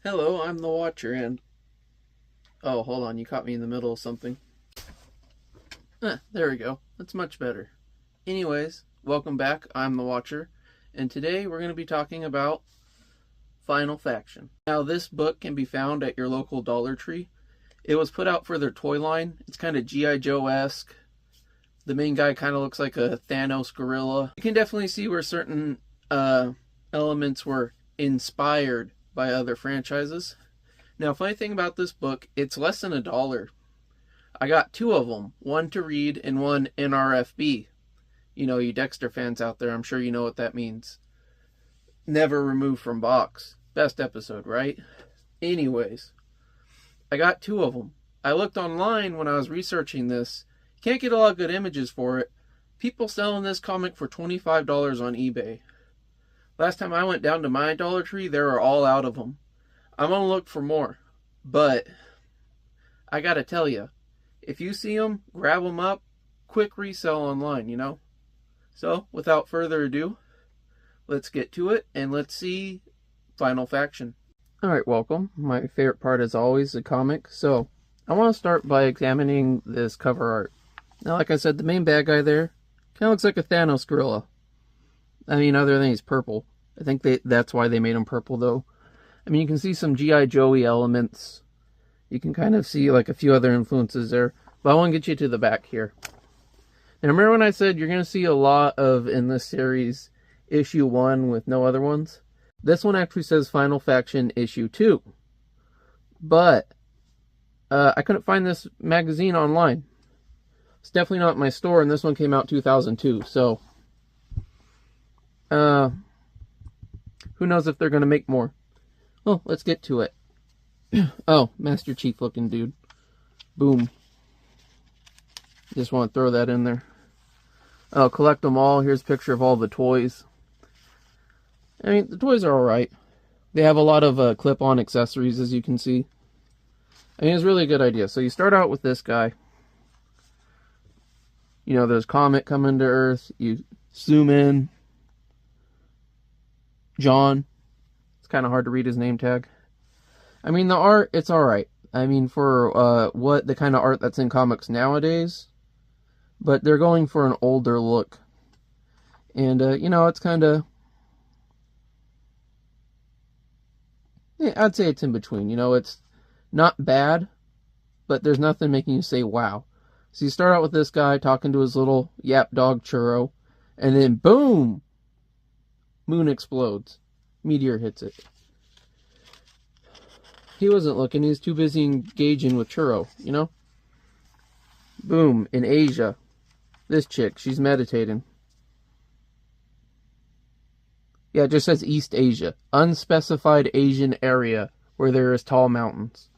Hello, I'm the Watcher, and... Oh, hold on, you caught me in the middle of something. There we go. That's much better. Anyways, welcome back. I'm the Watcher, and today we're going to be talking about Final Faction. Now, this book can be found at your local Dollar Tree. It was put out for their toy line. It's kind of G.I. Joe-esque. The main guy kind of looks like a Thanos gorilla. You can definitely see where certain elements were inspired by other franchises. Now, funny thing about this book, it's less than $1. I got two of them, one to read and one NRFB. You know, you Dexter fans out there, I'm sure you know what that means. Never removed from box. Best episode, right? Anyways, I got two of them. I looked online when I was researching this. Can't get a lot of good images for it. People selling this comic for $25 on eBay. Last time I went down to my Dollar Tree, they were all out of them. I'm going to look for more. But I got to tell you, if you see them, grab them up. Quick resell online, you know? So, without further ado, let's get to it and let's see Final Faction. Alright, welcome. My favorite part is always the comic. So, I want to start by examining this cover art. Now, like I said, the main bad guy there kind of looks like a Thanos gorilla. I mean, other than he's purple. I think that's why they made him purple, though. I mean, you can see some G.I. Joey elements. You can kind of see, like, a few other influences there. But I want to get you to the back here. Now, remember when I said you're going to see a lot of, in this series, issue 1 with no other ones? This one actually says Final Faction issue 2. But, I couldn't find this magazine online. It's definitely not in my store, and this one came out 2002, so... who knows if they're going to make more. Well, let's get to it. Oh, Master Chief looking dude. Boom. Just want to throw that in there. Oh, collect them all. Here's a picture of all the toys. I mean, the toys are alright. They have a lot of clip-on accessories, as you can see. I mean, it's really a good idea. So you start out with this guy. You know, there's Comet coming to Earth. You zoom in. John. It's kind of hard to read his name tag. I mean, the art, it's alright. I mean, for what the kind of art that's in comics nowadays. But they're going for an older look. And, you know, it's kind of... Yeah, I'd say it's in between. You know, it's not bad, but there's nothing making you say, wow. So you start out with this guy talking to his little yap dog Churro. And then, boom! Moon explodes. Meteor hits it. He wasn't looking. He was too busy engaging with Churro, you know? Boom. In Asia. This chick, she's meditating. Yeah, it just says East Asia. Unspecified Asian area where there is tall mountains.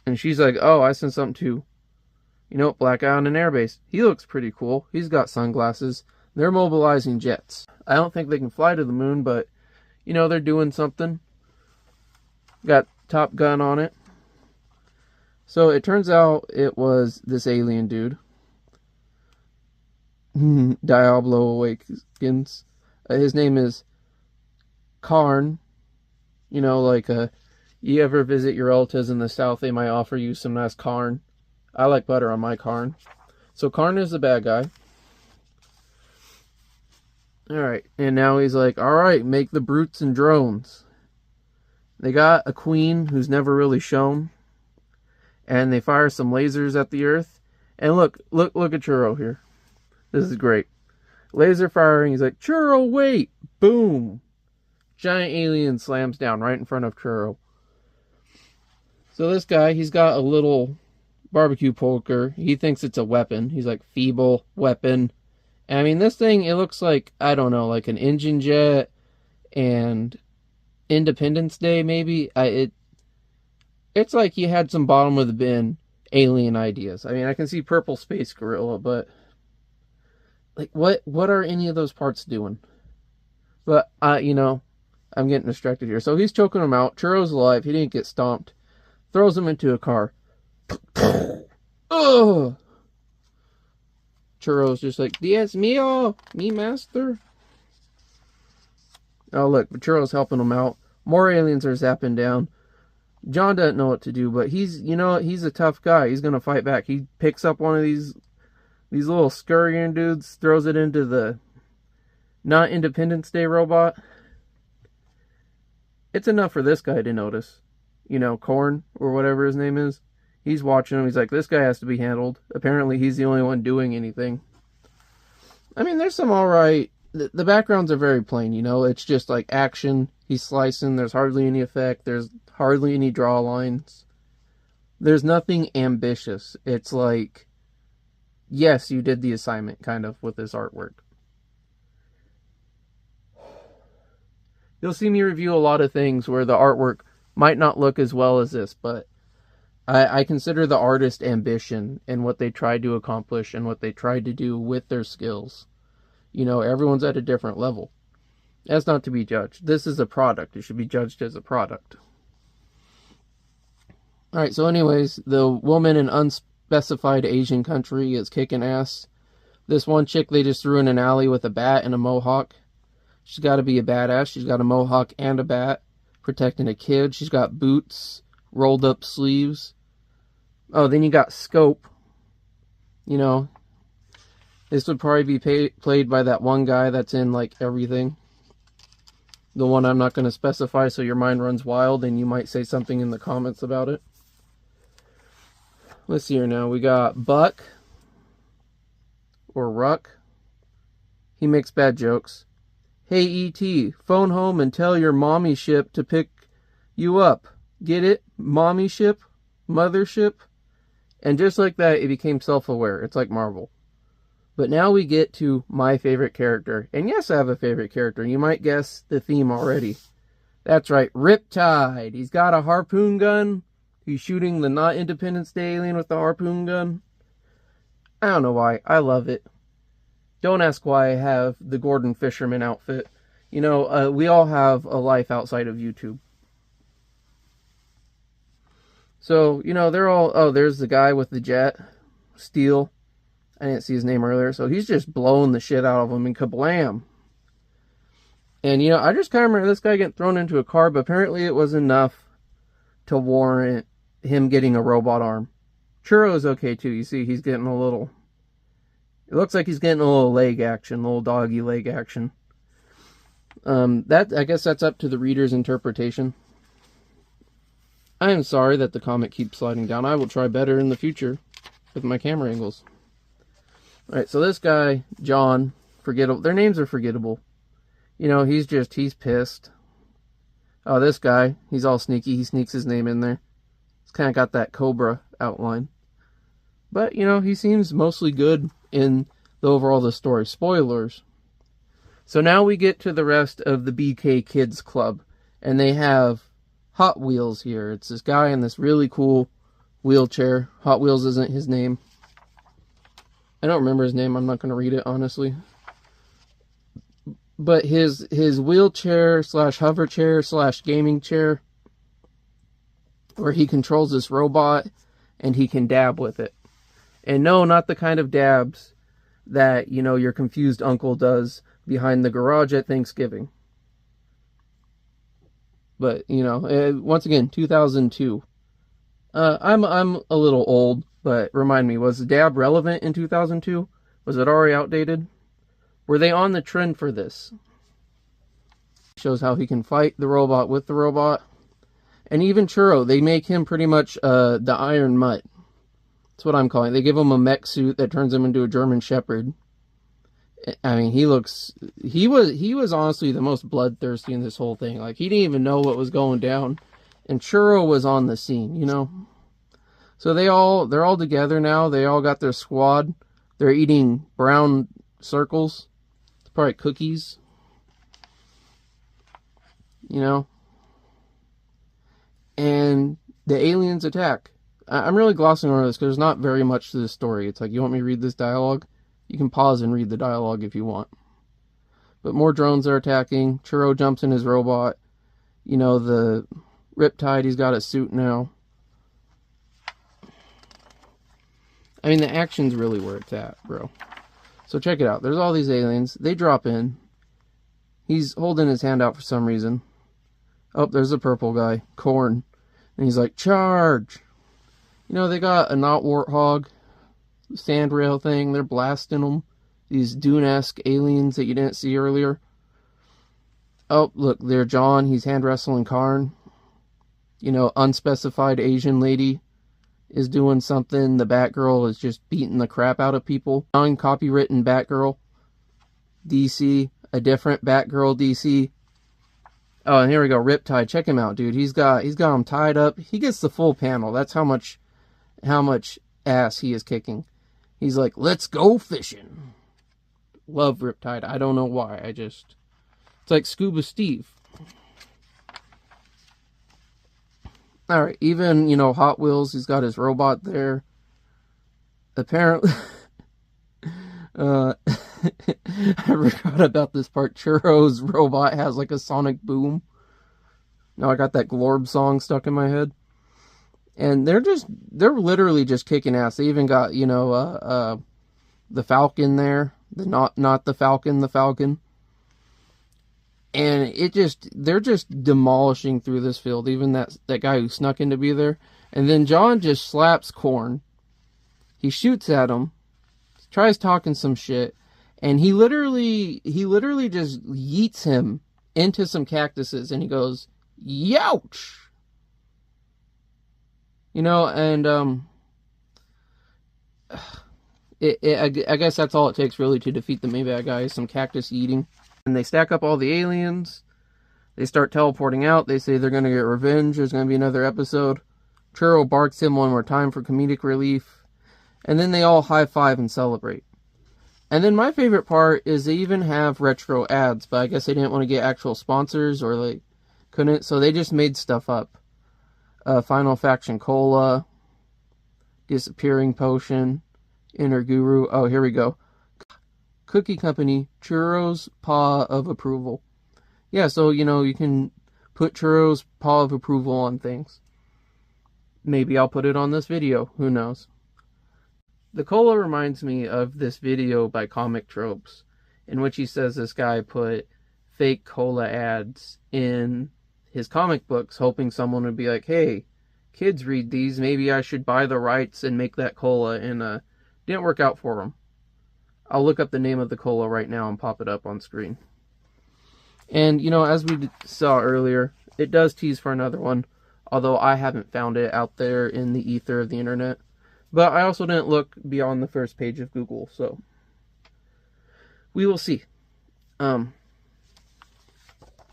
And she's like, oh, I sent something to, you know, Black Guy on an airbase. He looks pretty cool. He's got sunglasses. They're mobilizing jets. I don't think they can fly to the moon, but, you know, they're doing something. Got Top Gun on it. So it turns out it was this alien dude. Diablo Awakens. His name is Karn. You know, like, you ever visit your relatives in the south, they might offer you some nice Karn. I like butter on my Karn. So Karn is the bad guy. Alright, and now he's like, alright, make the brutes and drones. They got a queen who's never really shown. And they fire some lasers at the earth. And look at Churro here. This is great. Laser firing, he's like, Churro, wait! Boom! Giant alien slams down right in front of Churro. So this guy, he's got a little barbecue poker. He thinks it's a weapon. He's like, feeble weapon. And I mean, this thing, it looks like, I don't know, like an engine jet and Independence Day, maybe. It's like he had some bottom of the bin alien ideas. I mean, I can see purple space gorilla, but like, what are any of those parts doing? But, you know, I'm getting distracted here. So he's choking him out. Churro's alive. He didn't get stomped. Throws him into a car. Ugh! Churro's just like, Dios mío, mi master. Oh, look, but Churro's helping him out. More aliens are zapping down. John doesn't know what to do, but he's a tough guy. He's gonna fight back. He picks up one of these little scurrying dudes, throws it into the not Independence Day robot. It's enough for this guy to notice. Korn, or whatever his name is. He's watching him. He's like, this guy has to be handled. Apparently, he's the only one doing anything. I mean, there's some alright... The backgrounds are very plain, It's just like action. He's slicing. There's hardly any effect. There's hardly any draw lines. There's nothing ambitious. It's like, yes, you did the assignment, kind of, with this artwork. You'll see me review a lot of things where the artwork might not look as well as this, but I consider the artist ambition and what they tried to accomplish and what they tried to do with their skills. Everyone's at a different level. That's not to be judged. This is a product. It should be judged as a product. Alright, so anyways, the woman in unspecified Asian country is kicking ass. This one chick they just threw in an alley with a bat and a mohawk. She's got to be a badass. She's got a mohawk and a bat, protecting a kid. She's got boots, rolled up sleeves. Oh, then you got Scope. This would probably be played by that one guy that's in, like, everything. The one I'm not going to specify, so your mind runs wild, and you might say something in the comments about it. Let's see here now. We got Buck. Or Ruck. He makes bad jokes. Hey, E.T., phone home and tell your mommy ship to pick you up. Get it? Mommy ship? Mothership? And just like that, it became self-aware. It's like Marvel. But now we get to my favorite character. And yes, I have a favorite character. You might guess the theme already. That's right, Riptide. He's got a harpoon gun. He's shooting the not Independence Day alien with the harpoon gun. I don't know why. I love it. Don't ask why I have the Gordon Fisherman outfit. We all have a life outside of YouTube. So, they're all... Oh, there's the guy with the jet. Steel. I didn't see his name earlier. So he's just blowing the shit out of him, and kablam. And, I just kind of remember this guy getting thrown into a car, but apparently it was enough to warrant him getting a robot arm. Churro's okay, too. You see, he's getting a little... It looks like he's getting a little leg action, a little doggy leg action. I guess that's up to the reader's interpretation. I am sorry that the comic keeps sliding down. I will try better in the future with my camera angles. Alright, so this guy, John, forgettable. Their names are forgettable. He's pissed. Oh, this guy, he's all sneaky. He sneaks his name in there. He's kind of got that Cobra outline. But, he seems mostly good in the story. Spoilers. So now we get to the rest of the BK Kids Club. And they have Hot Wheels here. It's this guy in this really cool wheelchair. Hot Wheels isn't his name. I don't remember his name. I'm not going to read it, honestly. But his wheelchair / hover chair / gaming chair, where he controls this robot and he can dab with it. And no, not the kind of dabs that, your confused uncle does behind the garage at Thanksgiving. But, once again, 2002. I'm a little old, but remind me, was the dab relevant in 2002? Was it already outdated? Were they on the trend for this? Shows how he can fight the robot with the robot. And even Churro, they make him pretty much the Iron Mutt. That's what I'm calling it. They give him a mech suit that turns him into a German Shepherd. I mean, he was honestly the most bloodthirsty in this whole thing. Like, he didn't even know what was going down. And Churro was on the scene, So they're all together now. They all got their squad. They're eating brown circles. It's probably cookies. And the aliens attack. I'm really glossing over this because there's not very much to this story. It's like, you want me to read this dialogue? You can pause and read the dialogue if you want. But more drones are attacking. Churro jumps in his robot. The Riptide, he's got a suit now. I mean, the action's really where it's at, bro. So check it out. There's all these aliens. They drop in. He's holding his hand out for some reason. Oh, there's a purple guy, Korn. And he's like, charge! You know, they got a not warthog sandrail thing. They're blasting them. These Dune-esque aliens that you didn't see earlier. Oh, look, there, John. He's hand wrestling Karn. You know, unspecified Asian lady is doing something. The Batgirl is just beating the crap out of people. Non-copywritten Batgirl. DC. A different Batgirl DC. Oh, and here we go. Riptide. Check him out, dude. He's got him tied up. He gets the full panel. That's how much ass he is kicking. He's like, let's go fishing. Love Riptide. I don't know why. It's like Scuba Steve. Alright, even, you know, Hot Wheels, he's got his robot there. Apparently, I forgot about this part. Churro's robot has like a sonic boom. Now I got that Glorb song stuck in my head. And they're literally just kicking ass. They even got, you know, the Falcon there. Not the Falcon, the Falcon. And they're just demolishing through this field. Even that guy who snuck in to be there. And then John just slaps Korn. He shoots at him. Tries talking some shit. And he literally just yeets him into some cactuses. And he goes, youch! You know, and, I guess that's all it takes, really, to defeat the main bad guy, is some cactus eating. And they stack up all the aliens. They start teleporting out. They say they're going to get revenge. There's going to be another episode. Churro barks him one more time for comedic relief. And then they all high-five and celebrate. And then my favorite part is they even have retro ads, but I guess they didn't want to get actual sponsors, or they couldn't, so they just made stuff up. Final Faction Cola, Disappearing Potion, Inner Guru. Oh, here we go. Cookie Company, Churro's Paw of Approval. Yeah, so, you know, you can put Churro's Paw of Approval on things. Maybe I'll put it on this video. Who knows? The cola reminds me of this video by Comic Tropes, in which he says this guy put fake cola ads in his comic books, hoping someone would be like, hey, kids read these, maybe I should buy the rights and make that cola, and didn't work out for him. I'll look up the name of the cola right now and pop it up on screen. And, you know, as we saw earlier, it does tease for another one, although I haven't found it out there in the ether of the internet. But I also didn't look beyond the first page of Google, so we will see. You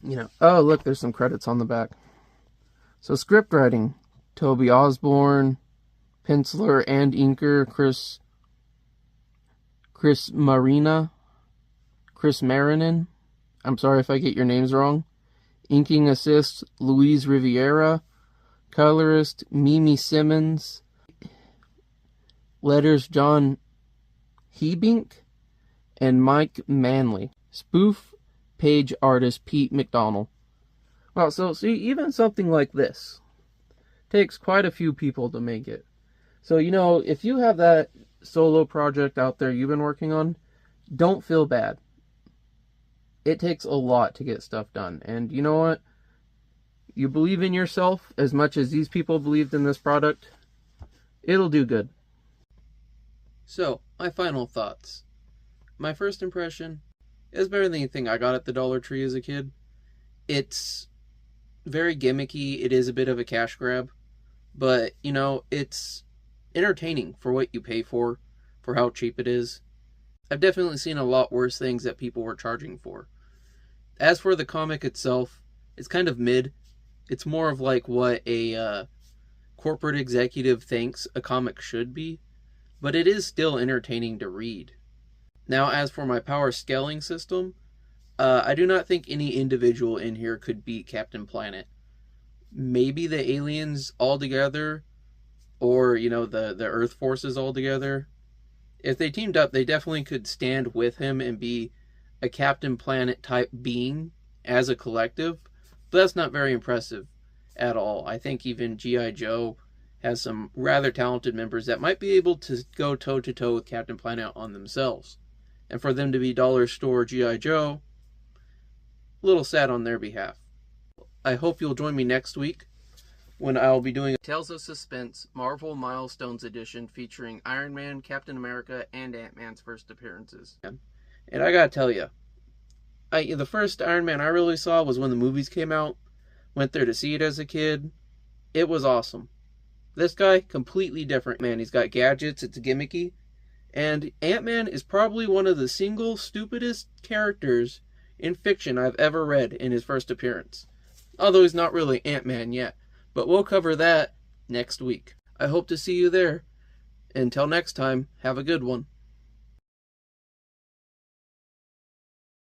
know, oh, look, there's some credits on the back. So, script writing, Toby Osborne, penciler and inker, Chris Marinin. I'm sorry if I get your names wrong. Inking assist, Louise Riviera. Colorist, Mimi Simmons. Letters, John Hebink and Mike Manley. Spoof page artist, Pete McDonald. Well, so see, even something like this takes quite a few people to make it. So, you know, if you have that solo project out there you've been working on, don't feel bad. It takes a lot to get stuff done. And you know what? You believe in yourself as much as these people believed in this product, it'll do good. So, my final thoughts. My first impression is better than anything I got at the Dollar Tree as a kid. It's very gimmicky. It is a bit of a cash grab. But, you know, it's entertaining for what you pay for how cheap it is. I've definitely seen a lot worse things that people were charging for. As for the comic itself, it's kind of mid. It's more of like what a corporate executive thinks a comic should be. But it is still entertaining to read. Now, as for my power scaling system, I do not think any individual in here could beat Captain Planet. Maybe the aliens all together, or, you know, the Earth forces all together. If they teamed up, they definitely could stand with him and be a Captain Planet type being as a collective. But that's not very impressive at all. I think even G.I. Joe has some rather talented members that might be able to go toe-to-toe with Captain Planet on themselves. And for them to be dollar store G.I. Joe, a little sad on their behalf. I hope you'll join me next week when I'll be doing Tales of Suspense Marvel Milestones Edition featuring Iron Man, Captain America, and Ant-Man's first appearances. And I gotta tell you, the first Iron Man I really saw was when the movies came out. Went there to see it as a kid. It was awesome. This guy, completely different, man. He's got gadgets, it's gimmicky. And Ant-Man is probably one of the single stupidest characters in fiction I've ever read in his first appearance. Although he's not really Ant-Man yet. But we'll cover that next week. I hope to see you there. Until next time, have a good one.